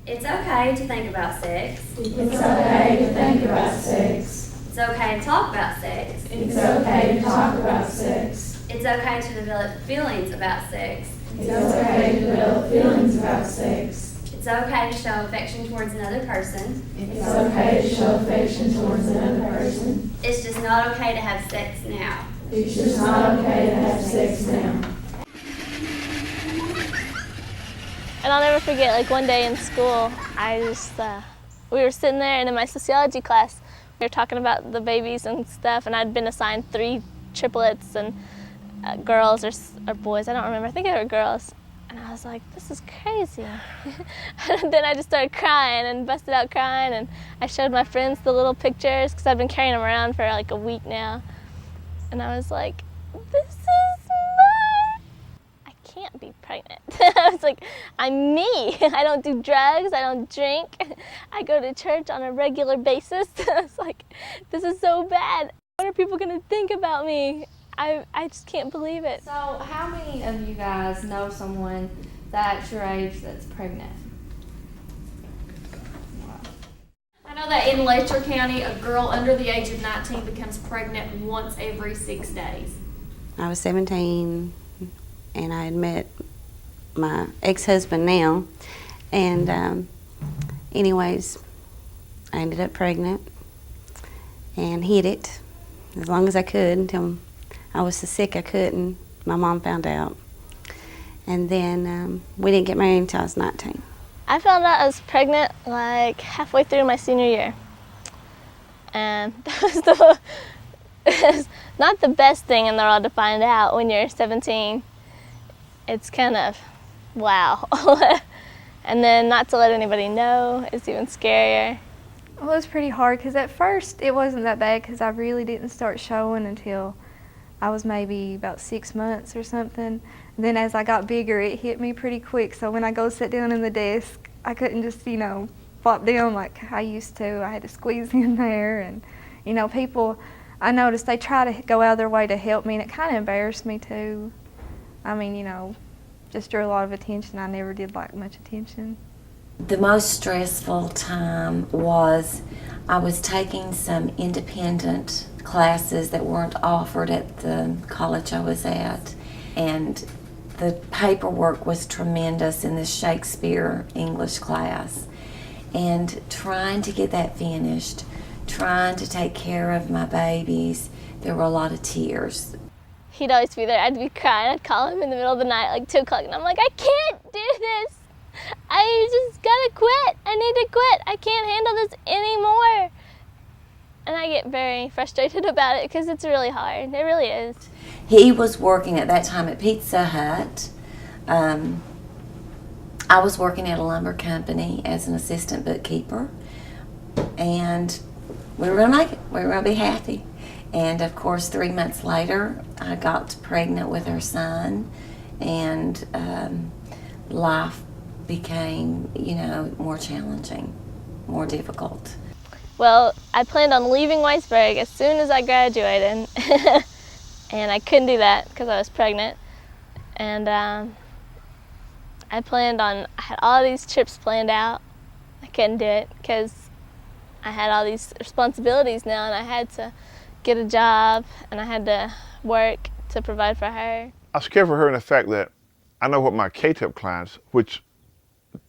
It's okay to think about sex. It's okay to think about sex. It's okay to talk about sex. It's okay to talk about sex. It's okay to develop feelings about sex. It's okay to develop feelings about sex. It's okay to show affection towards another person. It's okay to show affection towards another person. It's just not okay to have sex now. It's just not okay to have sex now. And I'll never forget, like one day in school, we were sitting there, and in my sociology class, we were talking about the babies and stuff, and I'd been assigned 3 triplets and girls or boys, I don't remember, I think they were girls. And I was like, this is crazy. And then I just started crying and busted out crying, and I showed my friends the little pictures because I've been carrying them around for like a week now. And I was like, this is I can't be pregnant. I was like, I'm me. I don't do drugs, I don't drink. I go to church on a regular basis. I was like, this is so bad. What are people gonna think about me? I just can't believe it. So how many of you guys know someone that's your age that's pregnant? Wow. I know that in Letcher County, a girl under the age of 19 becomes pregnant once every 6 days. I was 17 and I had met my ex-husband now, and anyways, I ended up pregnant and hid it as long as I could until I was so sick I couldn't. My mom found out. And then we didn't get married until I was 19. I found out I was pregnant like halfway through my senior year. And that was not the best thing in the world to find out when you're 17. It's kind of, wow. And then not to let anybody know is even scarier. Well, it was pretty hard because at first it wasn't that bad because I really didn't start showing until I was maybe about 6 months or something. And then as I got bigger, it hit me pretty quick. So when I go sit down in the desk, I couldn't just, flop down like I used to. I had to squeeze in there. And, people, I noticed they try to go out of their way to help me, and it kind of embarrassed me too. I mean, just drew a lot of attention. I never did like much attention. The most stressful time was I was taking some independent classes that weren't offered at the college I was at, and the paperwork was tremendous in this Shakespeare English class, and trying to get that finished, trying to take care of my babies, there were a lot of tears. He'd always be there. I'd be crying. I'd call him in the middle of the night, like 2 o'clock, and I'm like, I can't do this. I just gotta quit. I need to quit. I can't handle this anymore. And I get very frustrated about it because it's really hard. It really is. He was working at that time at Pizza Hut. I was working at a lumber company as an assistant bookkeeper. And we were going to make it. We were going to be happy. And of course, 3 months later, I got pregnant with our son. And life became, more challenging, more difficult. Well, I planned on leaving Whitesburg as soon as I graduated, and I couldn't do that because I was pregnant. And I had all these trips planned out. I couldn't do it because I had all these responsibilities now, and I had to get a job, and I had to work to provide for her. I was scared for her in the fact that I know what my K-TIP clients, which,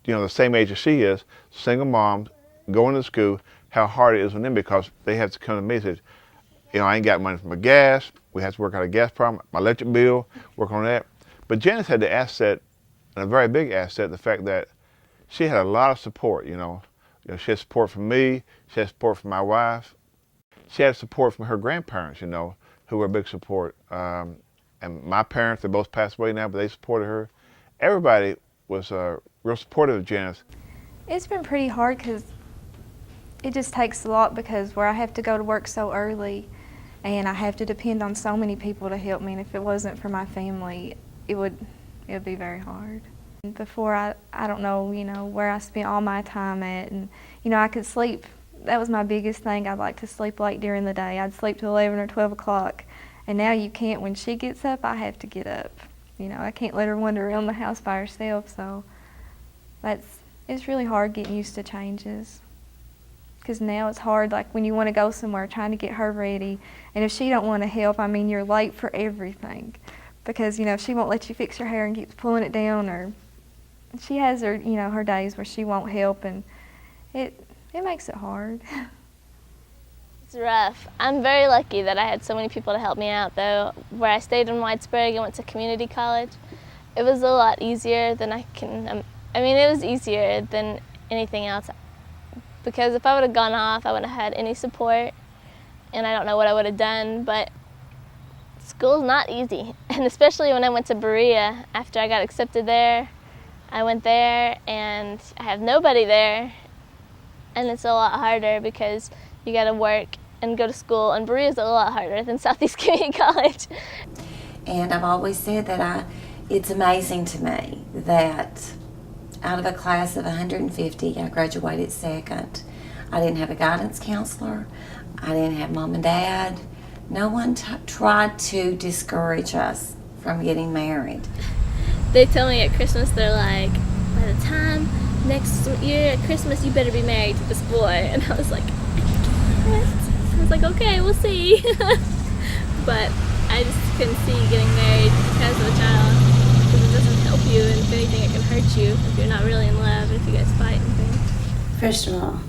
the same age as she is, single moms, going to school, how hard it is on them because they have to come to me and say, I ain't got money for my gas, we have to work out a gas problem, my electric bill, work on that. But Janice had the asset, and a very big asset, the fact that she had a lot of support, she had support from me, she had support from my wife, she had support from her grandparents, who were a big support. And my parents, they both passed away now, but they supported her. Everybody was real supportive of Janice. It's been pretty hard because it just takes a lot because where I have to go to work so early and I have to depend on so many people to help me, and if it wasn't for my family, it would be very hard. Before I don't know, where I spent all my time at, and I could sleep. That was my biggest thing. I'd like to sleep late during the day. I'd sleep till 11 or 12 o'clock, and now you can't. When she gets up, I have to get up. I can't let her wander around the house by herself, so It's really hard getting used to changes. Because now it's hard, like when you want to go somewhere, trying to get her ready. And if she don't want to help, I mean, you're late for everything. Because, you know, if she won't let you fix her hair and keeps pulling it down, or she has her, you know, her days where she won't help, and it makes it hard. It's rough. I'm very lucky that I had so many people to help me out, though. Where I stayed in Whitesburg and went to community college, it was a lot easier than it was easier than anything else. Because if I would have gone off, I wouldn't have had any support, and I don't know what I would have done, but school's not easy. And especially when I went to Berea, after I got accepted there, I went there and I have nobody there, and it's a lot harder because you gotta work and go to school, and Berea's a lot harder than Southeast Community College. And I've always said that it's amazing to me that out of a class of 150, I graduated second. I didn't have a guidance counselor. I didn't have mom and dad. No one tried to discourage us from getting married. They tell me at Christmas, they're like, by the time next year at Christmas, you better be married to this boy. And I was like, I was like, okay, we'll see. But I just couldn't see getting married because of a child, because it doesn't help you, and if anything, it can hurt you if you're not really in love, and if you guys fight and things. First of all,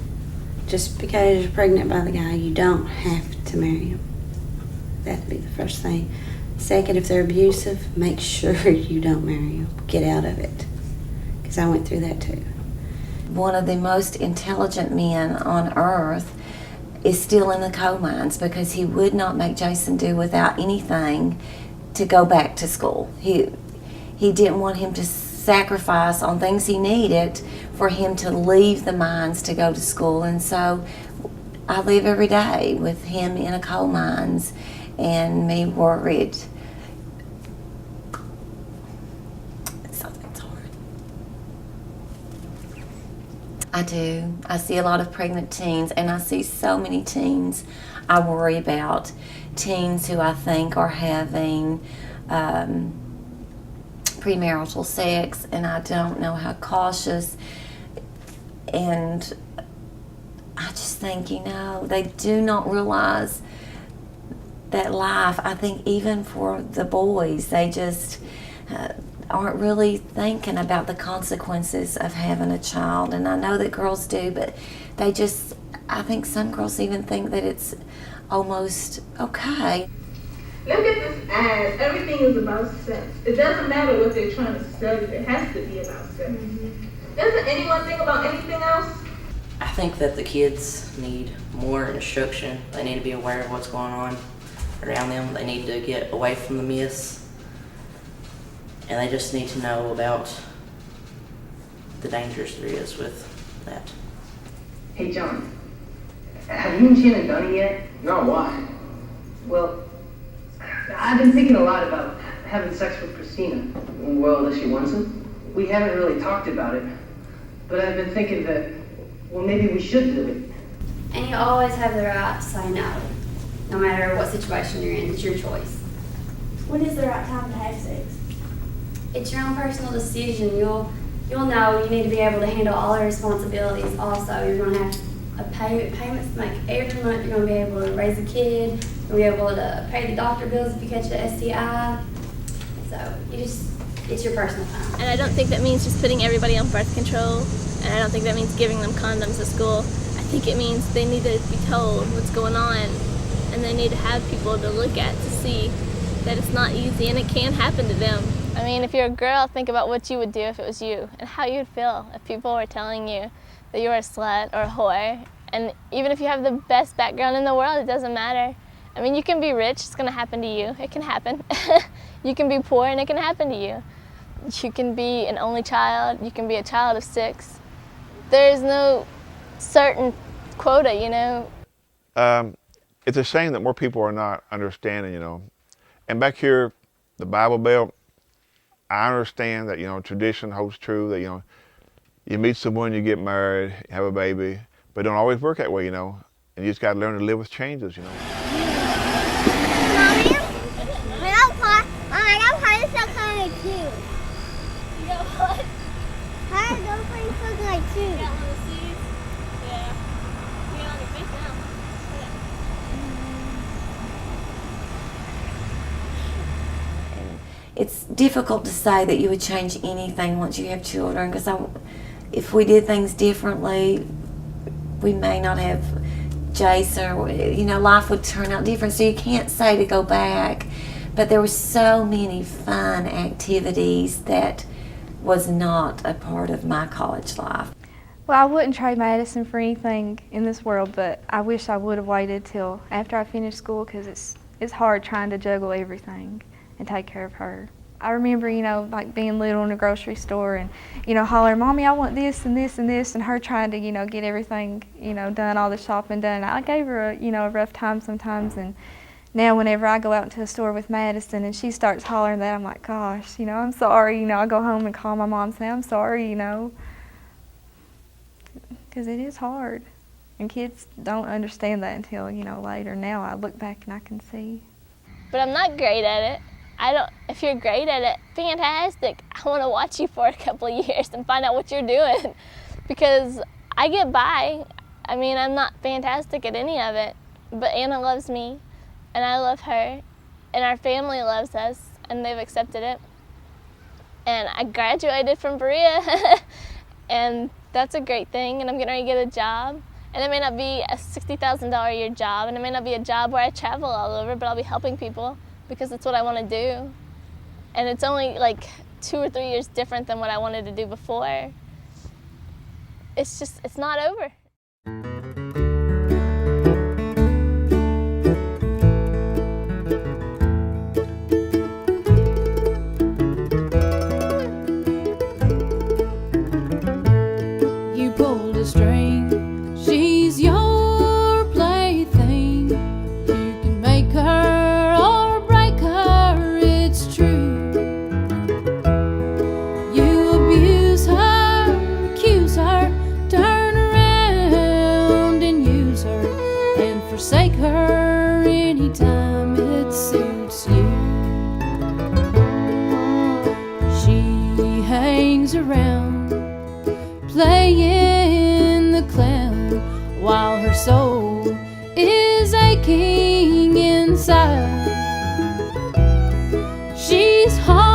just because you're pregnant by the guy, you don't have to marry him. That'd be the first thing. Second, if they're abusive, make sure you don't marry him. Get out of it. Because I went through that too. One of the most intelligent men on earth is still in the coal mines because he would not make Jason do without anything to go back to school. He didn't want him to sacrifice on things he needed for him to leave the mines to go to school. And so I live every day with him in a coal mines and me worried. It's hard. I do. I see a lot of pregnant teens, and I see so many teens I worry about. Teens who I think are having premarital sex, and I don't know how cautious. And I just think, you know, they do not realize that life. I think even for the boys, they just aren't really thinking about the consequences of having a child. And I know that girls do, but they just, I think some girls even think that it's almost okay. Look at this ad. Everything is about sex. It doesn't matter what they're trying to study. It has to be about sex. Doesn't anyone think about anything else? I think that the kids need more instruction. They need to be aware of what's going on around them. They need to get away from the myths. And they just need to know about the dangers there is with that. Hey, John. Have you and Shannon done it yet? No, why? Well, I've been thinking a lot about having sex with Christina. Well, does she want to? We haven't really talked about it, but I've been thinking that, well, maybe we should do it. And you always have the right to say no, no matter what situation you're in. It's your choice. When is the right time to have sex? It's your own personal decision. You'll know you need to be able to handle all the responsibilities. Also, you're going to have payments to make every month. You're going to be able to raise a kid. You'll be able to pay the doctor bills if you catch an STI. So it's your personal time. And I don't think that means just putting everybody on birth control, and I don't think that means giving them condoms at school. I think it means they need to be told what's going on, and they need to have people to look at to see that it's not easy and it can happen to them. I mean, if you're a girl, think about what you would do if it was you, and how you'd feel if people were telling you that you're a slut or a whore. And even if you have the best background in the world, it doesn't matter. I mean, you can be rich, it's gonna happen to you. It can happen. You can be poor and it can happen to you. You can be an only child, you can be a child of 6. There is no certain quota, you know. It's a shame that more people are not understanding, you know. And back here, the Bible Belt, I understand that, you know, tradition holds true, that, you know, you meet someone, you get married, have a baby, but it don't always work that way, you know. And you just got to learn to live with changes, you know. Hi, don't play like it's difficult to say that you would change anything once you have children, because if we did things differently, we may not have Jace, or life would turn out different. So you can't say to go back, but there were so many fun activities that was not a part of my college life. Well, I wouldn't trade Madison for anything in this world, but I wish I would have waited till after I finished school, because it's hard trying to juggle everything and take care of her. I remember, like being little in a grocery store and, hollering, "Mommy, I want this and this and this," and her trying to, get everything, done, all the shopping done. I gave her a rough time sometimes, and now whenever I go out into a store with Madison and she starts hollering that, I'm like, gosh, I'm sorry, I go home and call my mom and say, "I'm sorry," because it is hard. And kids don't understand that until, later. Now I look back and I can see. But I'm not great at it. If you're great at it, fantastic. I want to watch you for a couple of years and find out what you're doing, because I get by. I mean, I'm not fantastic at any of it, but Anna loves me, and I love her, and our family loves us, and they've accepted it. And I graduated from Berea, and that's a great thing, and I'm getting ready to get a job. And it may not be a $60,000 a year job, and it may not be a job where I travel all over, but I'll be helping people because it's what I want to do. And it's only like 2 or 3 years different than what I wanted to do before. It's not over. You pulled a string. She's your plaything. You can make her or break her, it's true. You abuse her, accuse her, turn around and use her, and forsake her anytime it suits you. She hangs around, playing the clown, while her soul is aching inside. She's hard